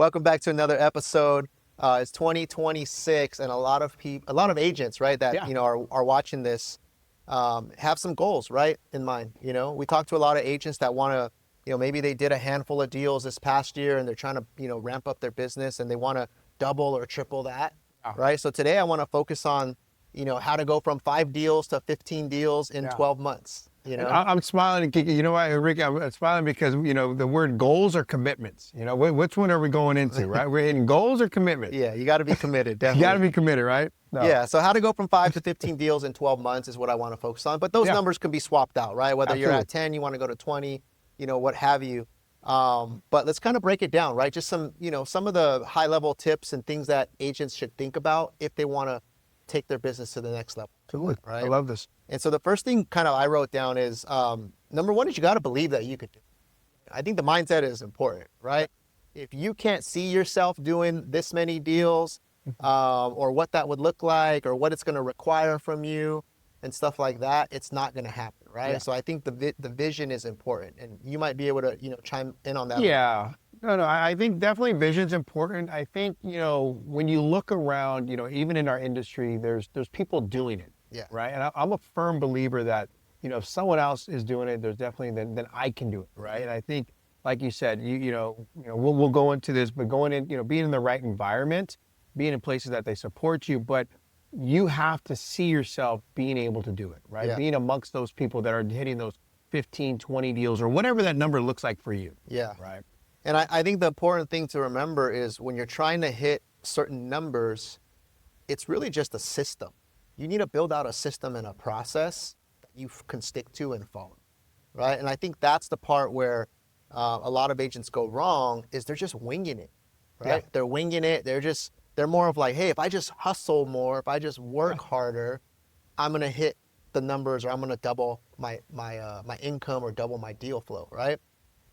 Welcome back to another episode. It's 2026, and a lot of agents, right, that Yeah. are watching this, have some goals, right, in mind. We talk to a lot of agents that want to, maybe they did a handful of deals this past year, and they're trying to, ramp up their business, and they want to double or triple that, Yeah. right? So today I want to focus on, how to go from 5 deals to 15 deals in Yeah. 12 months. And I'm smiling and kicking. You know why, Enrique? I'm smiling because, the word goals or commitments. Which one are we going into, right? We're in goals or commitment? Yeah, you got to be committed, You definitely. got to be committed, right? No. Yeah, so how to go from 5 to 15 deals in 12 months is what I want to focus on. But those Yeah. numbers can be swapped out, right? Whether you're at 10, you want to go to 20, what have you. But let's kind of break it down, right? Just some of the high level tips and things that agents should think about if they want to take their business to the next level. Absolutely. Right? I love this. And so the first thing kind of I wrote down is, number one is you got to believe that you could do it. I think the mindset is important, right? If you can't see yourself doing this many deals, or what that would look like, or what it's going to require from you, and stuff like that, it's not going to happen, right? Yeah. So I think the vision is important, and you might be able to chime in on that. Yeah. No, I think definitely vision's important. I think, when you look around, even in our industry, there's people doing it. Yeah. Right. And I'm a firm believer that, if someone else is doing it, there's definitely then I can do it. Right. And I think, like you said, we'll go into this, but going in, being in the right environment, being in places that they support you, but you have to see yourself being able to do it, right? Yeah. Being amongst those people that are hitting those 15, 20 deals or whatever that number looks like for you. Yeah. Right. And I think the important thing to remember is when you're trying to hit certain numbers, it's really just a system. You need to build out a system and a process that you can stick to and follow, right? And I think that's the part where a lot of agents go wrong is they're just winging it, right? Yeah. They're winging it. They're more of like, hey, if I just hustle more, if I just work harder, I'm gonna hit the numbers, or I'm gonna double my income or double my deal flow, right?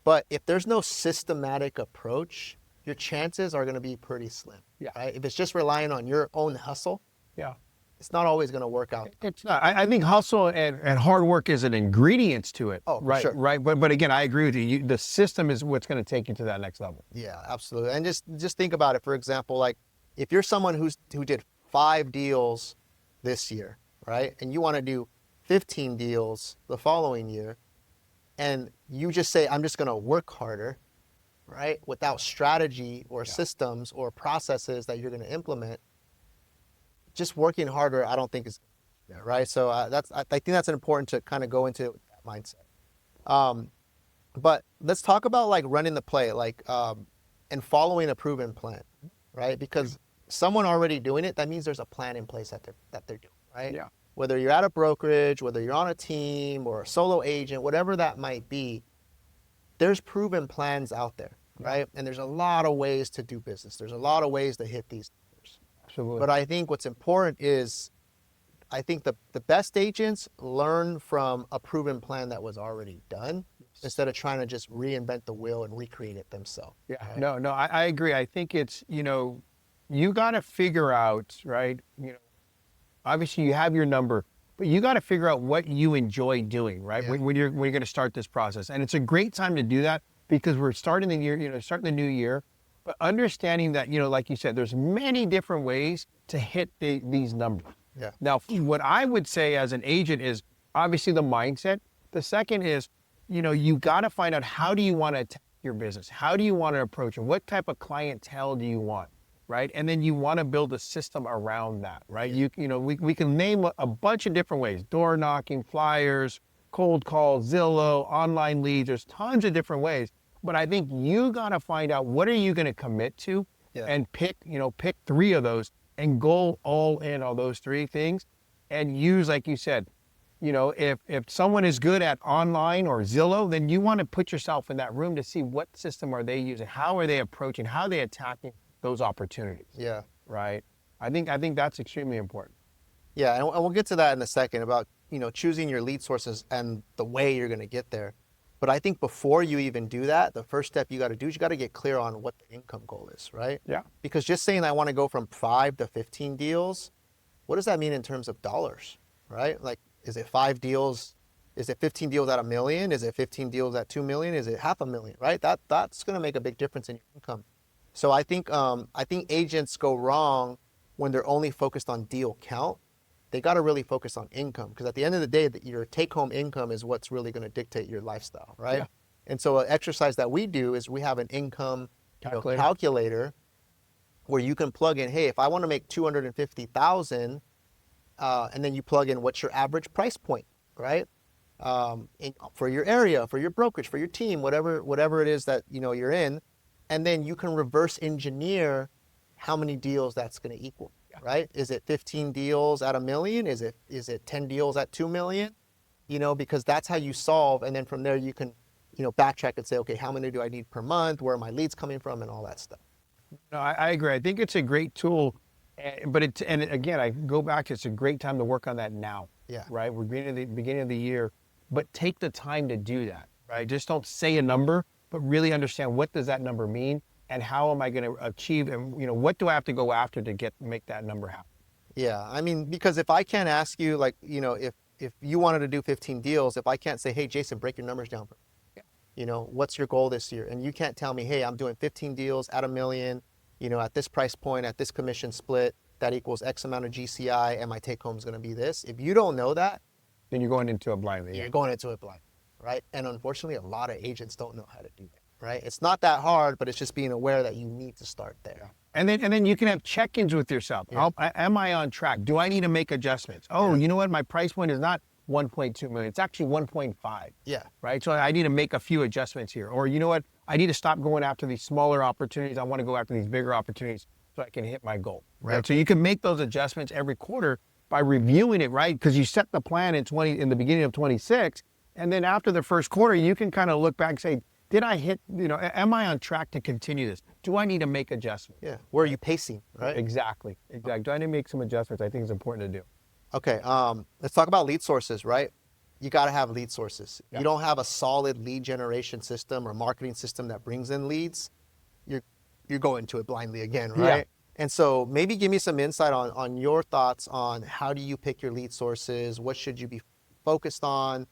But if there's no systematic approach, your chances are gonna be pretty slim, Yeah. right? If it's just relying on your own hustle, Yeah. it's not always gonna work out. It's not. I think hustle and hard work is an ingredient to it. Oh, for right. sure. Right. But again, I agree with you. The system is what's going to take you to that next level. Yeah, absolutely. And just think about it. For example, like if you're someone who did 5 deals this year, right? And you want to do 15 deals the following year, and you just say, I'm just going to work harder, right? Without strategy or systems or processes that you're going to implement, just working harder, I don't think is, right? So I think that's important to kind of go into that mindset. But let's talk about like running the play, like, and following a proven plan, right? Because someone already doing it, that means there's a plan in place that they're doing, right? Yeah. Whether you're at a brokerage, whether you're on a team or a solo agent, whatever that might be, there's proven plans out there, right? And there's a lot of ways to do business. There's a lot of ways to hit these numbers. Absolutely. But I think what's important is, I think the best agents learn from a proven plan that was already done, instead of trying to just reinvent the wheel and recreate it themselves. Yeah, right? no, I agree. I think it's, you got to figure out, right? Obviously you have your number, but you got to figure out what you enjoy doing, right? Yeah. When you're going to start this process. And it's a great time to do that because we're starting the year, starting the new year, but understanding that, like you said, there's many different ways to hit these numbers. Yeah. Now, what I would say as an agent is obviously the mindset. The second is, you got to find out, how do you want to attack your business? How do you want to approach it? What type of clientele do you want, right? And then you want to build a system around that, right? We can name a bunch of different ways: door knocking, flyers, cold calls, Zillow, online leads. There's tons of different ways. But I think you got to find out, what are you going to commit to, and pick 3 of those and go all in on those 3 things, and use, like you said, if someone is good at online or Zillow, then you want to put yourself in that room to see what system are they using, how are they approaching, how are they attacking those opportunities. Yeah. Right. I think that's extremely important. Yeah, and we'll get to that in a second about, choosing your lead sources and the way you're going to get there. But I think before you even do that, the first step you got to do is you got to get clear on what the income goal is, right? Yeah. Because just saying I want to go from 5 to 15 deals, what does that mean in terms of dollars, right? Like, is it 5 deals? Is it 15 deals at $1 million? Is it 15 deals at $2 million? Is it $500,000, right? That's going to make a big difference in your income. So I think agents go wrong when they're only focused on deal count. They got to really focus on income, because at the end of the day, your take-home income is what's really going to dictate your lifestyle, right? Yeah. And so an exercise that we do is we have an income Calculator. calculator where you can plug in, hey, if I want to make 250,000, and then you plug in what's your average price point, right? For your area, for your brokerage, for your team, whatever it is that you're in, and then you can reverse engineer how many deals that's going to equal, right? Is it 15 deals at $1 million? Is it 10 deals at $2 million? Because that's how you solve, and then from there you can backtrack and say, okay, how many do I need per month? Where are my leads coming from, and all that stuff. No, I agree. I think it's a great tool, but again, I go back. It's a great time to work on that now. Yeah. Right. We're beginning of the year, but take the time to do that. Right. Just don't say a number, but really understand what does that number mean, and how am I going to achieve, and what do I have to go after to make that number happen. Yeah, I mean, because if I can't ask you, like, if you wanted to do 15 deals, if I can't say, hey, Jason, break your numbers down for me. What's your goal this year? And you can't tell me, hey, I'm doing 15 deals at $1 million, at this price point, at this commission split, that equals X amount of GCI, and my take home is going to be this. If you don't know that, then you're going into it blindly. you're going into it blind, right? And unfortunately, a lot of agents don't know how to do that, right? It's not that hard, but it's just being aware that you need to start there. And then you can have check-ins with yourself. Yeah. Am I on track? Do I need to make adjustments? Oh, you know what? My price point is not 1.2 million. It's actually 1.5. Yeah. Right. So I need to make a few adjustments here. Or you know what? I need to stop going after these smaller opportunities. I want to go after these bigger opportunities so I can hit my goal. Right. So you can make those adjustments every quarter by reviewing it, right? Because you set the plan in the beginning of 26, and then after the first quarter, you can kind of look back and say, did I hit, am I on track to continue this? Do I need to make adjustments? Yeah. Where are you pacing, right? Exactly. Do I need to make some adjustments? I think it's important to do. Okay, let's talk about lead sources, right? You got to have lead sources. Yeah. You don't have a solid lead generation system or marketing system that brings in leads, you're going to it blindly again, right? Yeah. And so maybe give me some insight on your thoughts on how do you pick your lead sources? What should you be focused on?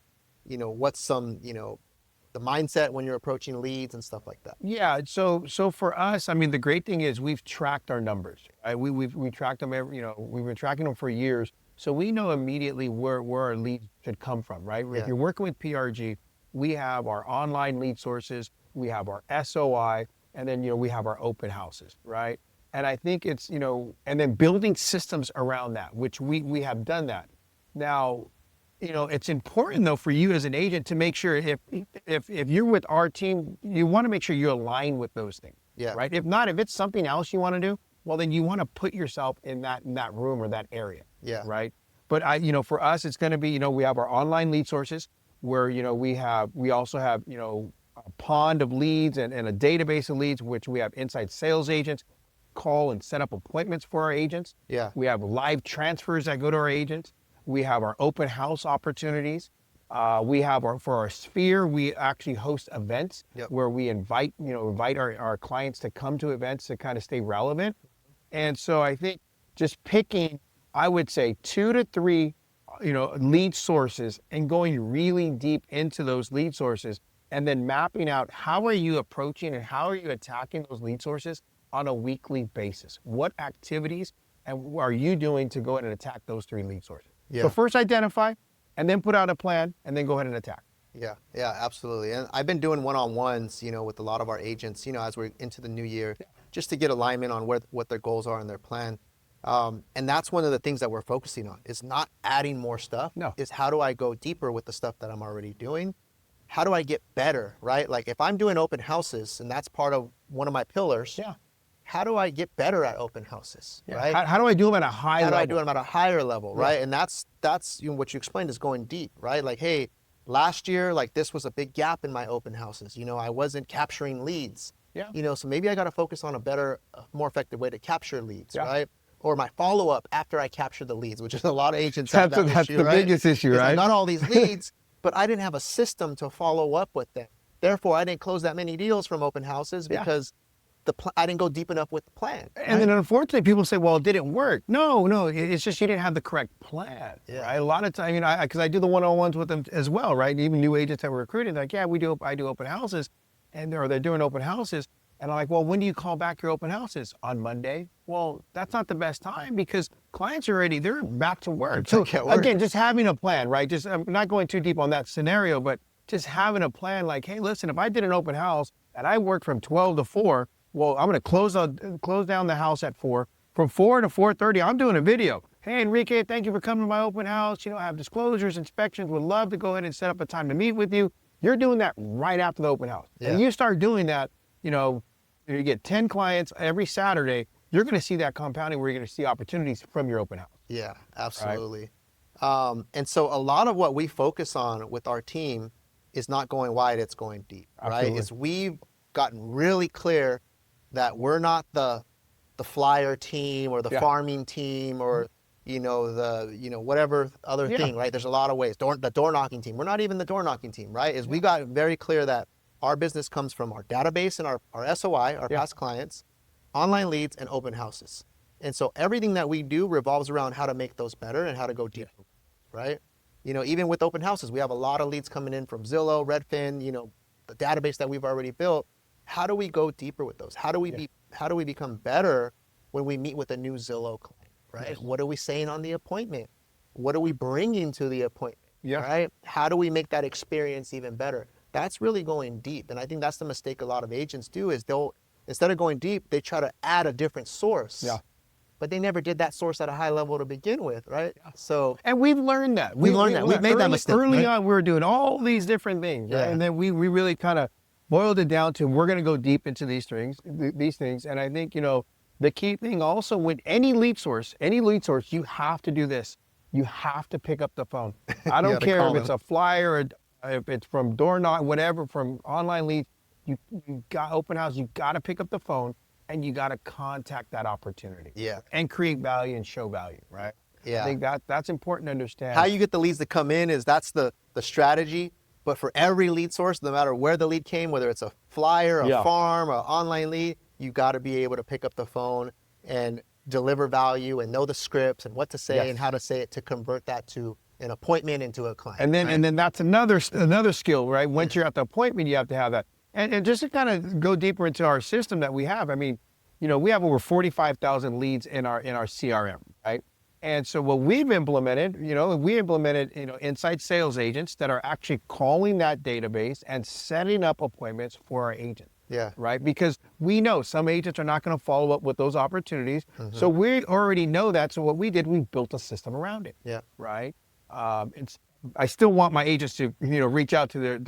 What's some, the mindset when you're approaching leads and stuff like that. Yeah. So for us, I mean, the great thing is we've tracked our numbers. Right? We tracked them we've been tracking them for years. So we know immediately where our leads should come from, right? Yeah. If you're working with PRG, we have our online lead sources, we have our SOI, and then, we have our open houses, right? And I think it's, and then building systems around that, which we have done that. Now, it's important though for you as an agent to make sure if you're with our team, you want to make sure you're aligned with those things. Yeah. Right. If not, if it's something else you want to do, well, then you want to put yourself in that room or that area. Yeah. Right. But for us, it's going to be, we have our online lead sources where, we also have, a pond of leads and a database of leads, which we have inside sales agents call and set up appointments for our agents. Yeah. We have live transfers that go to our agents. We have our open house opportunities. We have for our sphere, we actually host events. Yep. Where we invite our clients to come to events to kind of stay relevant. And so I think just picking, I would say 2 to 3, lead sources and going really deep into those lead sources, and then mapping out how are you approaching and how are you attacking those lead sources on a weekly basis. What activities and are you doing to go ahead and attack those 3 lead sources? Yeah. So first identify, and then put out a plan, and then go ahead and attack. Yeah, absolutely. And I've been doing one-on-ones, with a lot of our agents, as we're into the new year, just to get alignment on what their goals are and their plan. And that's one of the things that we're focusing on, is not adding more stuff. No. Is how do I go deeper with the stuff that I'm already doing? How do I get better, right? Like if I'm doing open houses, and that's part of one of my pillars, Yeah. how do I get better at open houses, Yeah. right? How do I do them at a high How level? do I do them at a higher level, Yeah. right? And that's what you explained is going deep, right? Like, hey, last year, like this was a big gap in my open houses. I wasn't capturing leads. Yeah. So maybe I got to focus on a better, more effective way to capture leads, Yeah. right? Or my follow-up after I capture the leads, which is a lot of agents have that That's issue, the right? biggest issue, Is I right? got all these leads, but I didn't have a system to follow up with them. Therefore, I didn't close that many deals from open houses Yeah. because I didn't go deep enough with the plan. And then unfortunately, people say, well, it didn't work. No, it's just you didn't have the correct plan. Yeah. Right? A lot of times, because I do the one-on-ones with them as well, right? Even new agents that we're recruiting, they're like, yeah, I do open houses, and they're doing open houses. And I'm like, well, when do you call back your open houses? On Monday. Well, that's not the best time because clients are already, they're back to work. So Back at work. again, just having a plan, right? Just, I'm not going too deep on that scenario, but just having a plan like, hey, listen, if I did an open house and I worked from 12 to 4, well, I'm going to close down the house at 4. From 4 to 4:30, I'm doing a video. Hey, Enrique, thank you for coming to my open house. I have disclosures, inspections, would love to go ahead and set up a time to meet with you. You're doing that right after the open house. Yeah. And you start doing that, you get 10 clients every Saturday, you're going to see that compounding where you're going to see opportunities from your open house. Yeah, absolutely. Right? And so a lot of what we focus on with our team is not going wide, it's going deep, Absolutely. right? Is we've gotten really clear that we're not the flyer team or the farming team or whatever other thing, right? There's a lot of ways. The door knocking team. We're not even the door knocking team, right? We got very clear that our business comes from our database and our SOI, our past clients, online leads, and open houses. And so everything that we do revolves around how to make those better and how to go deeper, right? Even with open houses, we have a lot of leads coming in from Zillow, Redfin, the database that we've already built. How do we go deeper with those? How do we become better when we meet with a new Zillow client, right? Yes. What are we saying on the appointment? What are we bringing to the appointment, Yeah. right? How do we make that experience even better? That's really going deep. And I think that's the mistake a lot of agents do is instead of going deep, they try to add a different source. Yeah. But they never did that source at a high level to begin with, right? Yeah. So, and we've learned that. We've learned that. We've made that mistake. Early right? on, we were doing all these different things, right? And then we really kind of boiled it down to we're going to go deep into these things. And I think, the key thing also with any lead source, you have to do this. You have to pick up the phone. I don't care if it's a flyer or if it's from door knock, whatever, from online leads. You got open house, you got to pick up the phone and you got to contact that opportunity. Yeah. And create value and show value, right? Yeah. I think that's important to understand. How you get the leads to come in that's the strategy. But for every lead source, no matter where the lead came, whether it's a flyer, a farm, or online lead, you got to be able to pick up the phone and deliver value and know the scripts and what to say and how to say it to convert that to an appointment into a client. And then that's another skill, right? Once you're at the appointment, you have to have that. And just to kind of go deeper into our system that we have, I mean, we have over 45,000 leads in our CRM, right? And so what we've implemented, inside sales agents that are actually calling that database and setting up appointments for our agents. Yeah. Right? Because we know some agents are not going to follow up with those opportunities. Mm-hmm. So we already know that. So what we did, we built a system around it. Yeah. Right? I still want my agents to, reach out to their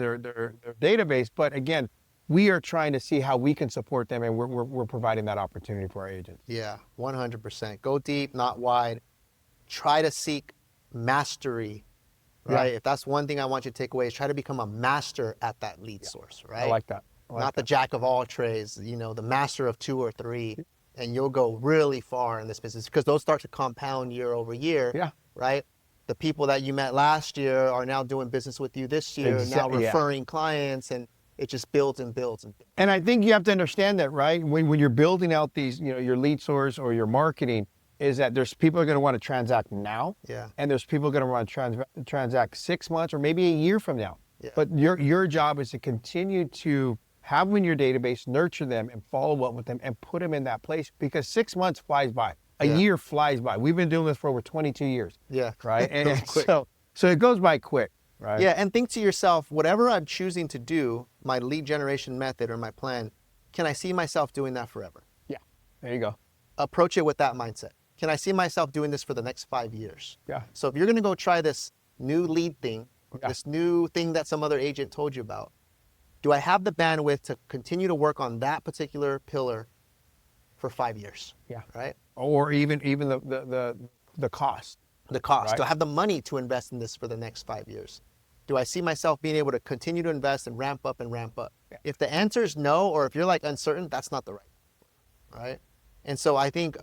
database. But again, we are trying to see how we can support them, and we're providing that opportunity for our agents. Yeah, 100%. Go deep, not wide. Try to seek mastery, right? If that's one thing I want you to take away is try to become a master at that lead source, right? I like that. Not the jack of all trades, the master of 2 or 3, and you'll go really far in this business because those start to compound year over year, right? The people that you met last year are now doing business with you this year, now referring clients, and it just builds and builds and builds. And I think you have to understand that, right? When you're building out these, your lead source or your marketing, is that there's people are going to want to transact now, and there's people going to want to transact 6 months or maybe a year from now. Yeah. But your job is to continue to have them in your database, nurture them, and follow up with them, and put them in that place because 6 months flies by, a year flies by. We've been doing this for over 22 years. Yeah, right. And so it goes by quick, right? Yeah, and think to yourself, whatever I'm choosing to do, my lead generation method or my plan, can I see myself doing that forever? Yeah, there you go. Approach it with that mindset. Can I see myself doing this for the next 5 years? Yeah. So if you're going to go try this new lead thing, this new thing that some other agent told you about, do I have the bandwidth to continue to work on that particular pillar for 5 years? Yeah. Right? Or even the cost. The cost. Right? Do I have the money to invest in this for the next 5 years? Do I see myself being able to continue to invest and ramp up and ramp up? Yeah. If the answer is no, or if you're uncertain, that's not the right? And so I think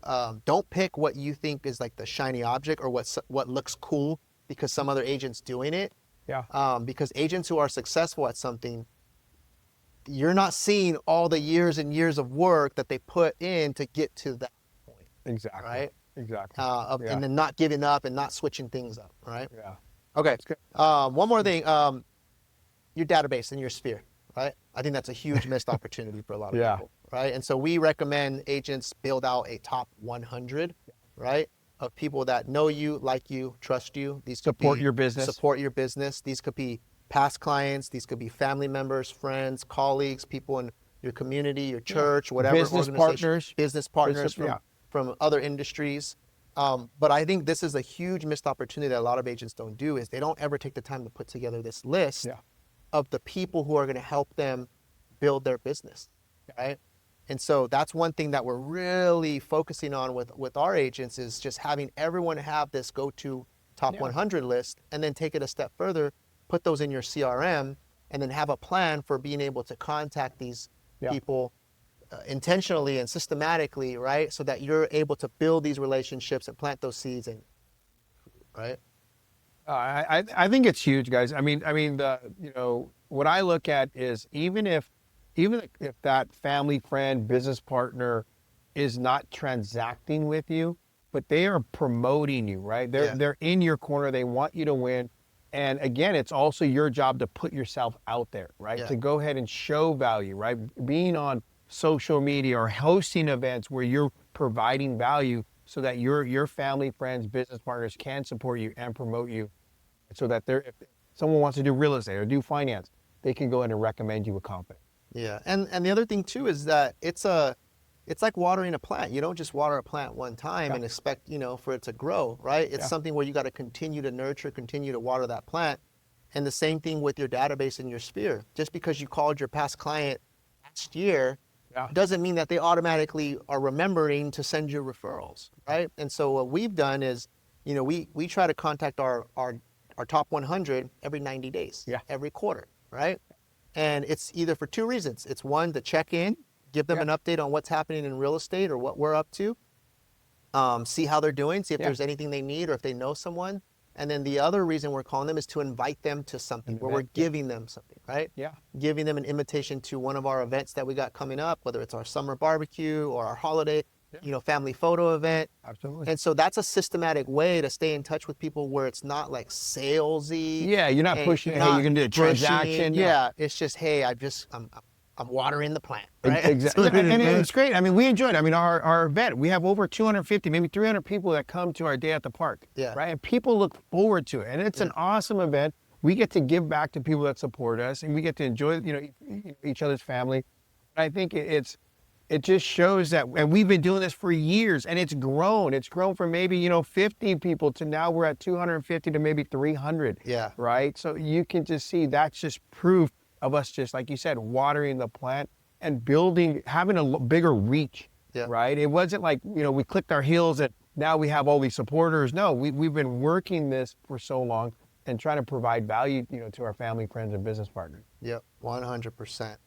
don't pick what you think is like the shiny object or what looks cool because some other agent's doing it. Yeah. Because agents who are successful at something, you're not seeing all the years and years of work that they put in to get to that point. Exactly. Right? Exactly. And then not giving up and not switching things up. Right? Yeah. Okay. One more thing. Your database and your sphere. Right? I think that's a huge missed opportunity for a lot of people. right? And so we recommend agents build out a top 100, right, of people that know you, like you, trust you. These could Support be your business. support your business. These could be past clients. These could be family members, friends, colleagues, people in your community, your church, whatever Business organization, partners. business partners Yeah. from other industries. But I think this is a huge missed opportunity that a lot of agents don't do is they don't ever take the time to put together this list Yeah. of the people who are going to help them build their business, right? And so that's one thing that we're really focusing on with our agents is just having everyone have this go-to top 100 list and then take it a step further, put those in your CRM, and then have a plan for being able to contact these people intentionally and systematically, right? So that you're able to build these relationships and plant those seeds, and right? I think it's huge, guys. I mean, what I look at is even if that family, friend, business partner is not transacting with you, but they are promoting you, right? They're in your corner. They want you to win. And again, it's also your job to put yourself out there, right? Yeah. To go ahead and show value, right? Being on social media or hosting events where you're providing value so that your family, friends, business partners can support you and promote you so that if someone wants to do real estate or do finance, they can go ahead and recommend you with confidence. Yeah. And the other thing too is that it's like watering a plant. You don't just water a plant one time and expect, for it to grow, right? It's something where you got to continue to nurture, continue to water that plant. And the same thing with your database and your sphere. Just because you called your past client last year doesn't mean that they automatically are remembering to send you referrals, right? And so what we've done is, we try to contact our top 100 every 90 days, every quarter, right? And it's either for two reasons. It's one, to check in, give them an update on what's happening in real estate or what we're up to, see how they're doing, see if there's anything they need or if they know someone. And then the other reason we're calling them is to invite them to something where we're giving them something, right? Yeah. Giving them an invitation to one of our events that we got coming up, whether it's our summer barbecue or our holiday, family photo event. Absolutely. And so that's a systematic way to stay in touch with people where it's not like salesy. Yeah, you're not pushing, hey, you're going to do a transaction. Yeah, it's just, hey, I'm watering the plant, right? Exactly. And it's great. I mean, we enjoy it. I mean, our event, we have over 250, maybe 300 people that come to our day at the park, right? And people look forward to it. And it's an awesome event. We get to give back to people that support us and we get to enjoy, each other's family. I think it just shows that, and we've been doing this for years and it's grown. It's grown from maybe, 50 people to now we're at 250 to maybe 300. Yeah. Right. So you can just see that's just proof of us, just like you said, watering the plant and having a bigger reach, right? It wasn't like, we clicked our heels and now we have all these supporters. No, we've been working this for so long and trying to provide value, to our family, friends, and business partners. Yep, 100%.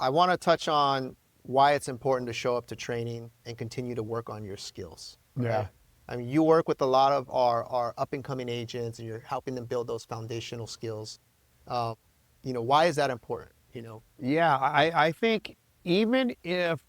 I want to touch on why it's important to show up to training and continue to work on your skills. Right? Yeah. I mean, you work with a lot of our up-and-coming agents and you're helping them build those foundational skills. Why is that important? Yeah, I think even if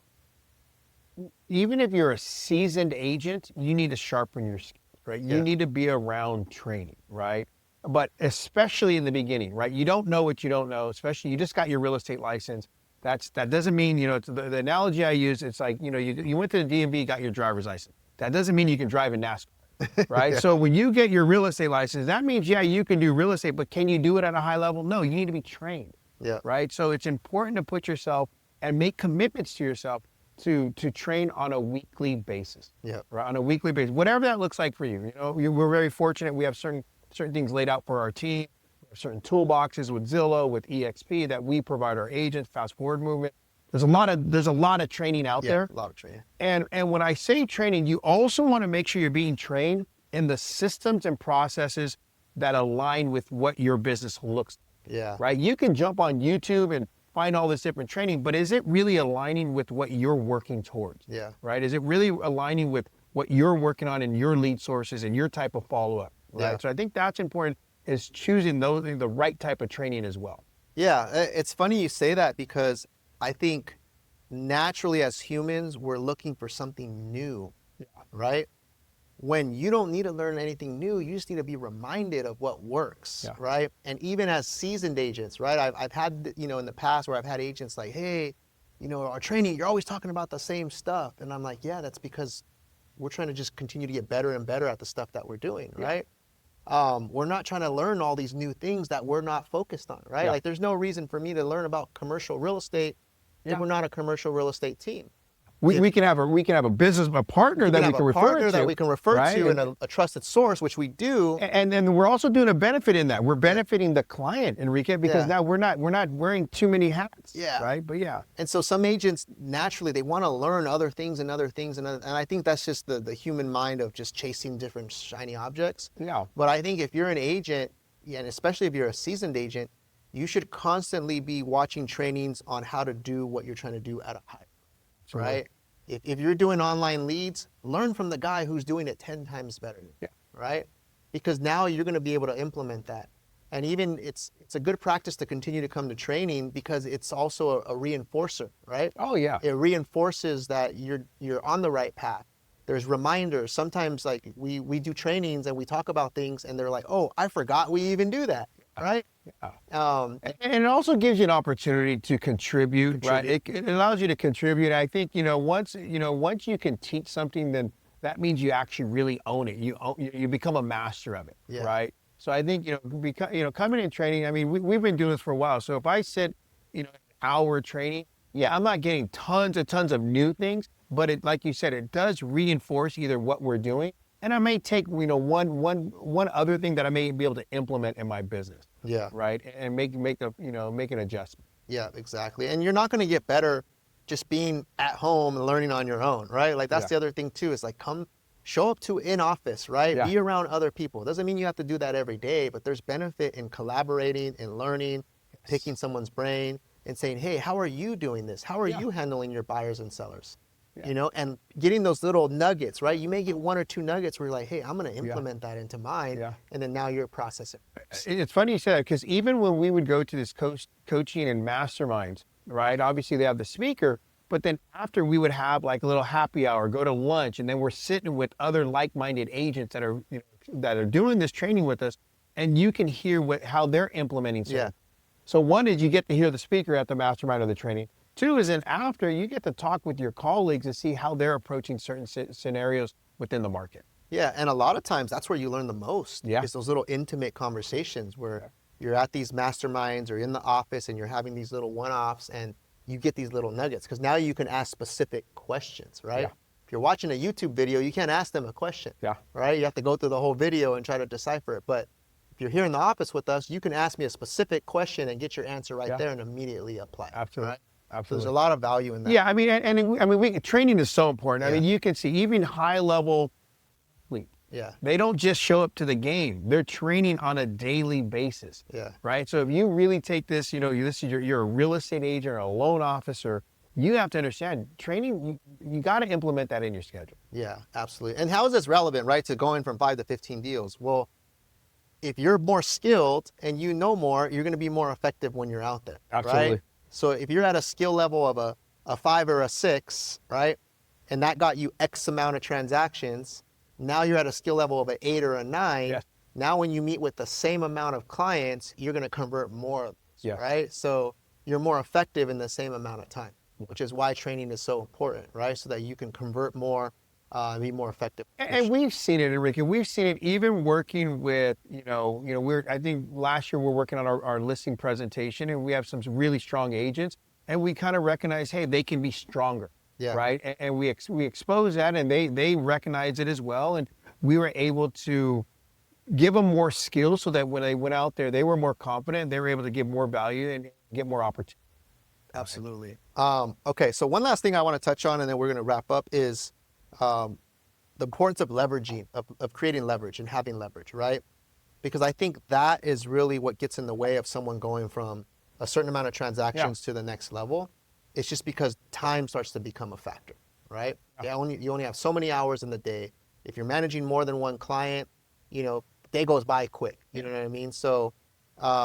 you're a seasoned agent, you need to sharpen your skills, right? You need to be around training, right? But especially in the beginning, right? You don't know what you don't know, especially you just got your real estate license. That doesn't mean, the analogy I use, it's like, you went to the DMV, got your driver's license. That doesn't mean you can drive in NASCAR. Right? So when you get your real estate license, that means, you can do real estate, but can you do it at a high level? No, you need to be trained. Yeah. Right? So it's important to put yourself and make commitments to yourself to train on a weekly basis. Yeah. Right? On a weekly basis, whatever that looks like for you. We're very fortunate. We have certain things laid out for our team, certain toolboxes with Zillow, with EXP that we provide our agents, fast forward movement. There's a lot of training out there. A lot of training. And when I say training, you also want to make sure you're being trained in the systems and processes that align with what your business looks like. Yeah. Right? You can jump on YouTube and find all this different training, but is it really aligning with what you're working towards? Yeah. Right? Is it really aligning with what you're working on in your lead sources and your type of follow-up? Right? Yeah. So I think that's important, is choosing the right type of training as well. Yeah. It's funny you say that because I think naturally as humans, we're looking for something new, right? When you don't need to learn anything new, you just need to be reminded of what works, right? And even as seasoned agents, right? I've had, in the past where I've had agents like, hey, our training, you're always talking about the same stuff. And I'm like, yeah, that's because we're trying to just continue to get better and better at the stuff that we're doing, right? We're not trying to learn all these new things that we're not focused on, right? Yeah. Like there's no reason for me to learn about commercial real estate if Yeah. we're not a commercial real estate team. We can have a business, a partner that we can refer to. That we can refer right? to and a trusted source, which we do. And then we're also doing a benefit in that. We're benefiting the client, Enrique, because now we're not wearing too many hats. Yeah. Right. But yeah. And so some agents naturally they want to learn other things and other things and I think that's just the human mind of just chasing different shiny objects. Yeah. But I think if you're an agent, and especially if you're a seasoned agent, you should constantly be watching trainings on how to do what you're trying to do at a high, right? If you're doing online leads, learn from the guy who's doing it 10 times better, right? Because now you're going to be able to implement that. And even it's a good practice to continue to come to training because it's also a reinforcer, right? Oh yeah. It reinforces that you're on the right path. There's reminders. Sometimes like we do trainings and we talk about things and they're like, oh, I forgot we even do that, right? Yeah. And it also gives you an opportunity to contribute. Right? It allows you to contribute. I think once you can teach something, then that means you actually really own it. You become a master of it, right? So I think coming in training. I mean, we've been doing this for a while. So if I sit an hour training, I'm not getting tons and tons of new things, but it, like you said, it does reinforce either what we're doing, and I may take one other thing that I may be able to implement in my business. Yeah. Right. And make an adjustment. Yeah, exactly. And you're not going to get better just being at home and learning on your own, right? Like that's the other thing too, is like show up to in office, right? Yeah. Be around other people. Doesn't mean you have to do that every day, but there's benefit in collaborating and learning, picking someone's brain and saying, hey, how are you doing this? How are you handling your buyers and sellers? And getting those little nuggets, right? You may get one or two nuggets where you're like, hey, I'm going to implement that into mine. And then now you're processing. It's funny you say that because even when we would go to this coaching and masterminds, right? Obviously they have the speaker, but then after we would have like a little happy hour, go to lunch, and then we're sitting with other like-minded agents that are doing this training with us, and you can hear how they're implementing something. Yeah. So one is you get to hear the speaker at the mastermind or the training. Two is then after you get to talk with your colleagues and see how they're approaching certain scenarios within the market. Yeah, and a lot of times that's where you learn the most. Yeah. Is those little intimate conversations where you're at these masterminds or in the office and you're having these little one-offs and you get these little nuggets because now you can ask specific questions, right? Yeah. If you're watching a YouTube video, you can't ask them a question, Yeah. right? You have to go through the whole video and try to decipher it. But if you're here in the office with us, you can ask me a specific question and get your answer right there and immediately apply it. Absolutely. Right? Absolutely. So there's a lot of value in that. Yeah, I mean, training is so important. I mean, you can see even high-level athletes. Yeah. They don't just show up to the game. They're training on a daily basis. Yeah. Right. So if you really take this, you're a real estate agent or a loan officer, you have to understand training. You got to implement that in your schedule. Yeah, absolutely. And how is this relevant, right, to going from 5 to 15 deals? Well, if you're more skilled and you know more, you're going to be more effective when you're out there. Absolutely. Right? So if you're at a skill level of a 5 or a 6, right, and that got you X amount of transactions, now you're at a skill level of an 8 or a 9. Yes. Now when you meet with the same amount of clients, you're going to convert more, right? So you're more effective in the same amount of time, which is why training is so important, right? So that you can convert more, be more effective. And we've seen it, Enrique. We've seen it even working with, I think last year we're working on our listing presentation, and we have some really strong agents, and we kind of recognize, hey, they can be stronger. Yeah. Right. And we expose that, and they recognize it as well. And we were able to give them more skills so that when they went out there, they were more confident. They were able to give more value and get more opportunity. Absolutely. Okay. So one last thing I want to touch on, and then we're going to wrap up, is the importance of leveraging, of creating leverage and having leverage, right? Because I think that is really what gets in the way of someone going from a certain amount of transactions to the next level. It's just because time starts to become a factor, right? You only have so many hours in the day. If you're managing more than one client, day goes by quick. You know what I mean? So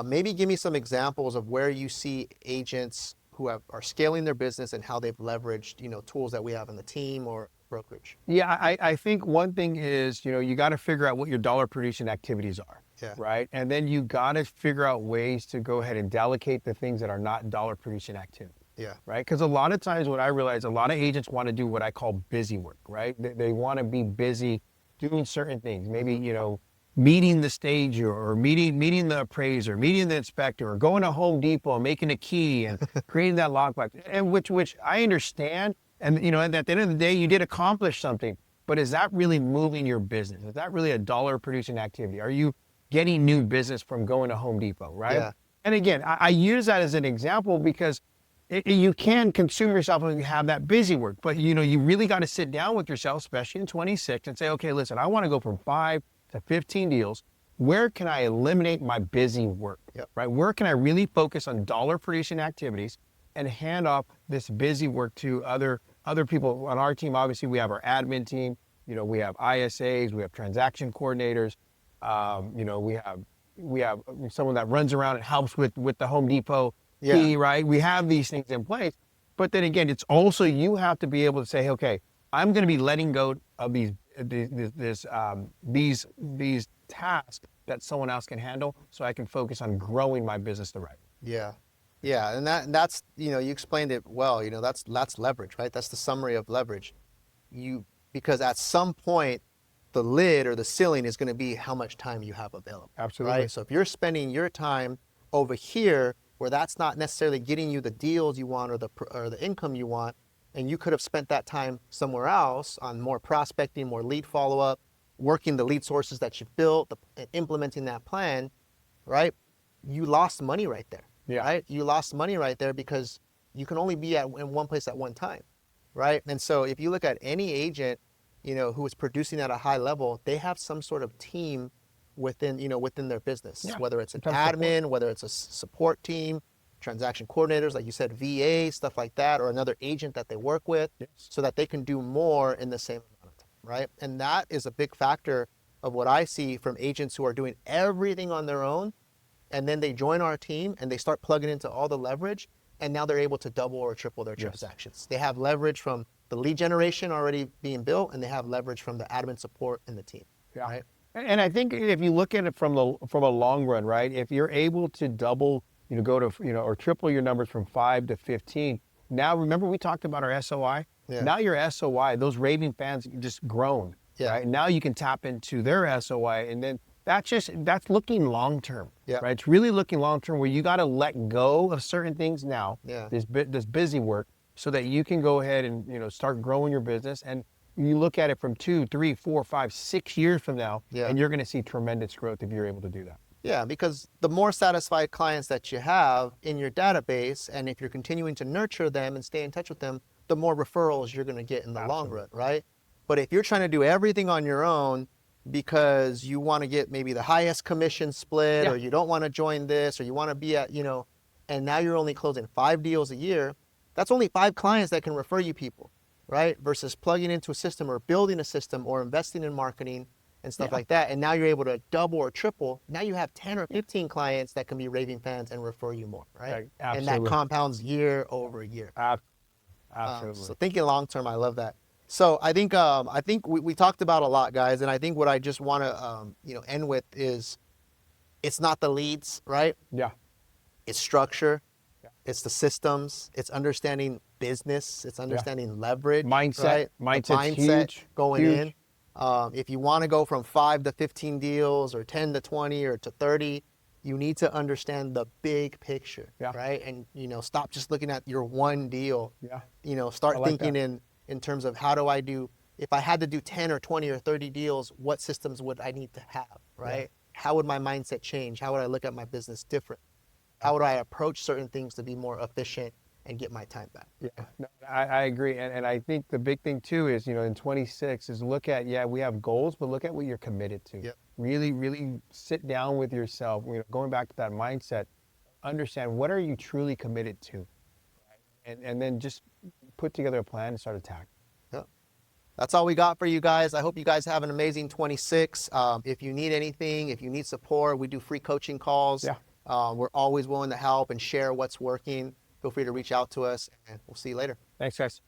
maybe give me some examples of where you see agents who are scaling their business and how they've leveraged, tools that we have in the team or brokerage. Yeah, I think one thing is, you got to figure out what your dollar producing activities are. Yeah. Right. And then you got to figure out ways to go ahead and delegate the things that are not dollar producing activity. Yeah. right? Because a lot of times what I realize, a lot of agents want to do what I call busy work, right? They want to be busy doing certain things, maybe, meeting the stager or meeting the appraiser, meeting the inspector, or going to Home Depot and making a key and creating that lockbox, and which I understand. And at the end of the day, you did accomplish something, but is that really moving your business? Is that really a dollar producing activity? Are you getting new business from going to Home Depot, right? Yeah. And again, I use that as an example because you can consume yourself and have that busy work, but you really got to sit down with yourself, especially in 26, and say, okay, listen, I want to go from 5 to 15 deals. Where can I eliminate my busy work? Yep. Right? Where can I really focus on dollar producing activities and hand off this busy work to other people on our team? Obviously, we have our admin team. We have ISAs, we have transaction coordinators. We have someone that runs around and helps with the Home Depot key, right? We have these things in place, but then again, it's also, you have to be able to say, okay, I'm going to be letting go of these tasks that someone else can handle, so I can focus on growing my business the right way. Yeah. Yeah. And that's, you explained it well. That's leverage, right? That's the summary of leverage. Because at some point, the lid or the ceiling is going to be how much time you have available. Absolutely. Right? So if you're spending your time over here where that's not necessarily getting you the deals you want or the income you want, and you could have spent that time somewhere else on more prospecting, more lead follow-up, working the lead sources that you've built, and implementing that plan, right? You lost money right there, right? You lost money right there because you can only be in one place at one time, right? And so if you look at any agent, who is producing at a high level, they have some sort of team within their business, whether it's an admin, whether it's a support team, transaction coordinators, like you said, VA, stuff like that, or another agent that they work with, so that they can do more in the same amount of time, right? And that is a big factor of what I see from agents who are doing everything on their own, and then they join our team and they start plugging into all the leverage, and now they're able to double or triple their transactions. They have leverage from the lead generation already being built, and they have leverage from the admin support and the team, right? And I think if you look at it from a long run, right? If you're able to double, go to, or triple your numbers from 5 to 15. Now, remember we talked about our SOI? Yeah. Now your SOI, those raving fans just grown, right? Now you can tap into their SOI, and then that's looking long term, right? It's really looking long term, where you got to let go of certain things now, this busy work, so that you can go ahead and start growing your business. And you look at it from 2, 3, 4, 5, 6 years from now, and you're going to see tremendous growth if you're able to do that. Yeah, because the more satisfied clients that you have in your database, and if you're continuing to nurture them and stay in touch with them, the more referrals you're going to get in the long run, right? But if you're trying to do everything on your own because you want to get maybe the highest commission split, or you don't want to join this, or you want to be at, and now you're only closing 5 deals a year, that's only 5 clients that can refer you people, right? Versus plugging into a system or building a system or investing in marketing and stuff like that. And now you're able to double or triple. Now you have 10 or 15 clients that can be raving fans and refer you more, right? And that compounds year over year. Absolutely. So thinking long term, I love that. So I think we talked about a lot, guys. And I think what I just want to end with is, it's not the leads, right? Yeah. It's structure. It's the systems. It's understanding business. It's understanding leverage. Mindset. Right? Mindset huge. Going huge. in. If you want to go from 5 to 15 deals, or 10 to 20, or to 30, you need to understand the big picture, right? And stop just looking at your one deal. Start thinking in terms of, how do I do, if I had to do 10 or 20 or 30 deals, what systems would I need to have, right? How would my mindset change? How would I look at my business different? How would I approach certain things to be more efficient and get my time back? No, I agree. And I think the big thing too is, in 26 is look at, we have goals, but look at what you're committed to. Really, really sit down with yourself, going back to that mindset, understand what are you truly committed to, right? And then just put together a plan and start attacking. That's all we got for you guys. I hope you guys have an amazing 26. If you need anything, if you need support, we do free coaching calls. We're always willing to help and share what's working. Feel free to reach out to us, and we'll see you later. Thanks, guys.